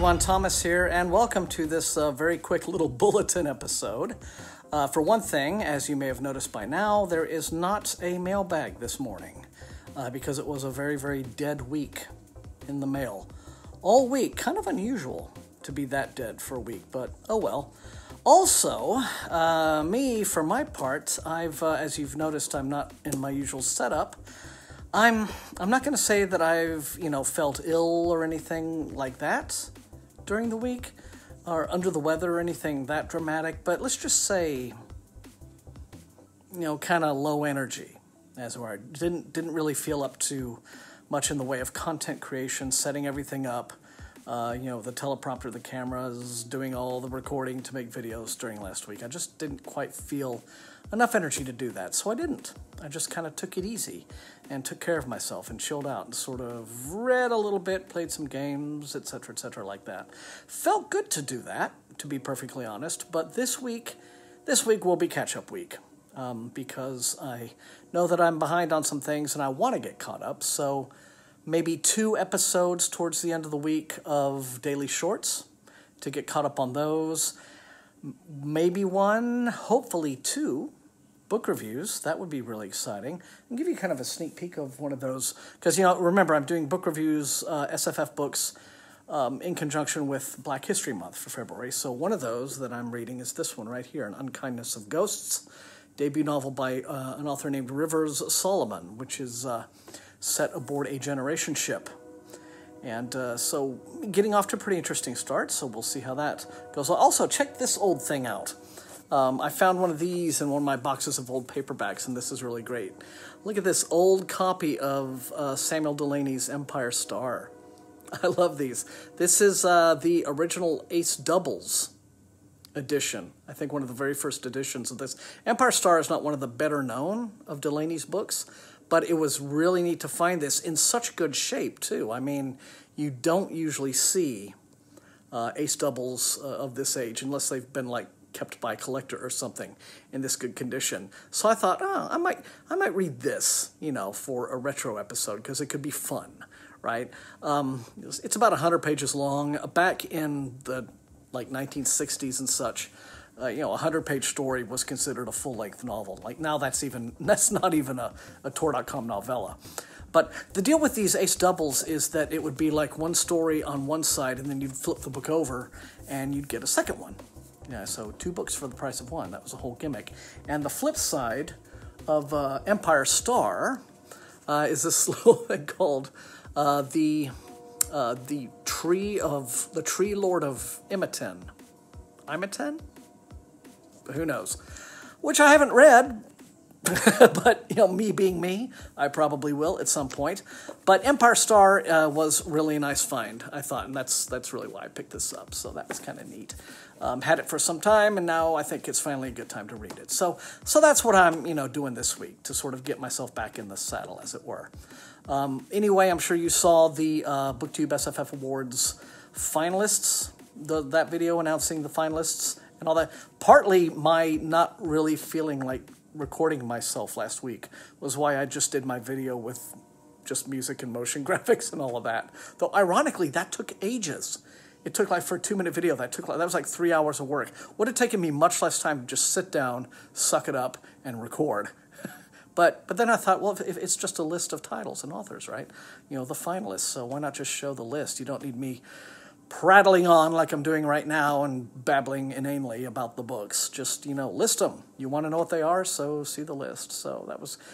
everyone, Thomas here, and welcome to this very quick little bulletin episode. For one thing, as you may have noticed by now, there is not a mailbag this morning because it was a very, very dead week in the mail. All week, kind of unusual to be that dead for a week, but oh well. Also, me, for my part, as you've noticed, I'm not in my usual setup. I'm not going to say that I've, felt ill or anything like that during the week, or under the weather or anything that dramatic, but let's just say, kind of low energy, as it were. Didn't really feel up to much in the way of content creation, setting everything up, the teleprompter, the cameras, doing all the recording to make videos during last week. I just didn't quite feel enough energy to do that, so I didn't. I just kind of took it easy and took care of myself and chilled out and sort of read a little bit, played some games, etc., like that. Felt good to do that, to be perfectly honest, but this week will be catch-up week because I know that I'm behind on some things and I want to get caught up, so maybe 2 episodes towards the end of the week of daily shorts to get caught up on those. Maybe 1, hopefully 2 book reviews. That would be really exciting. I'll give you kind of a sneak peek of one of those, because, remember, I'm doing book reviews, SFF books, in conjunction with Black History Month for February. So one of those that I'm reading is this one right here, An Unkindness of Ghosts, debut novel by an author named Rivers Solomon, which is set aboard a generation ship. And so getting off to a pretty interesting start, so we'll see how that goes. Also, check this old thing out. I found one of these in one of my boxes of old paperbacks, and this is really great. Look at this old copy of Samuel Delaney's Empire Star. I love these. This is the original Ace Doubles edition. I think one of the very first editions of this. Empire Star is not one of the better known of Delaney's books, but it was really neat to find this in such good shape, too. I mean, you don't usually see Ace Doubles of this age, unless they've been, kept by a collector or something in this good condition. So I thought, I might read this, for a retro episode, because it could be fun, right? It's about 100 pages long. Back in the, 1960s and such, a 100-page story was considered a full-length novel. Now that's not even a Tor.com novella. But the deal with these Ace Doubles is that it would be one story on one side, and then you'd flip the book over, and you'd get a second one. Yeah, so 2 books for the price of 1. That was a whole gimmick. And the flip side of Empire Star is this little thing called the Tree Lord of Imiten. Imiten? Who knows? Which I haven't read, but, me being me, I probably will at some point. But Empire Star was really a nice find, I thought, and that's really why I picked this up, so that was kind of neat. Had it for some time, and now I think it's finally a good time to read it. So that's what I'm, doing this week, to sort of get myself back in the saddle, as it were. Anyway, I'm sure you saw the BookTube SFF Awards finalists, that video announcing the finalists and all that. Partly my not really feeling like recording myself last week was why I just did my video with just music and motion graphics and all of that. Though, ironically, that took ages. It took, for a 2-minute video, that was 3 hours of work. Would have taken me much less time to just sit down, suck it up, and record. But then I thought, well, if it's just a list of titles and authors, right? The finalists, so why not just show the list? You don't need me prattling on like I'm doing right now and babbling inanely about the books. Just, list them. You want to know what they are, so see the list. So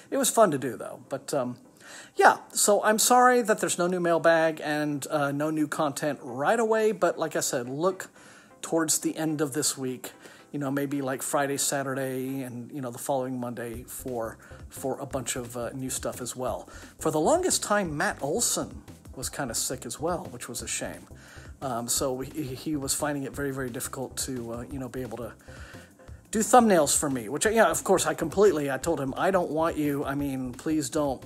it was fun to do, though. But, yeah, so I'm sorry that there's no new mailbag and no new content right away, but like I said, look towards the end of this week, maybe Friday, Saturday, and, the following Monday for a bunch of new stuff as well. For the longest time, Matt Olson was kind of sick as well, which was a shame. So he was finding it very, very difficult to, be able to do thumbnails for me, which, of course, I told him, I don't want you, please don't,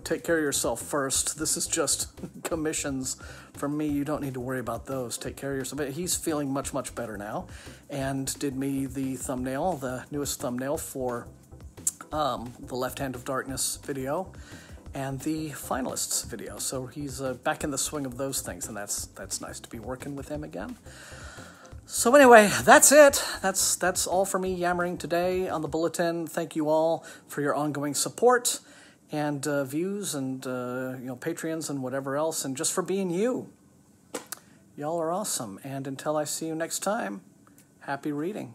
take care of yourself first. This is just commissions from me. You don't need to worry about those. Take care of yourself. But he's feeling much, much better now, and did me the newest thumbnail for the Left Hand of Darkness video. and the finalists video. So he's back in the swing of those things, and that's nice to be working with him again. So anyway, that's it. That's all for me yammering today on the Bulletin. Thank you all for your ongoing support and views and Patreons and whatever else, and just for being you. Y'all are awesome. And until I see you next time, happy reading.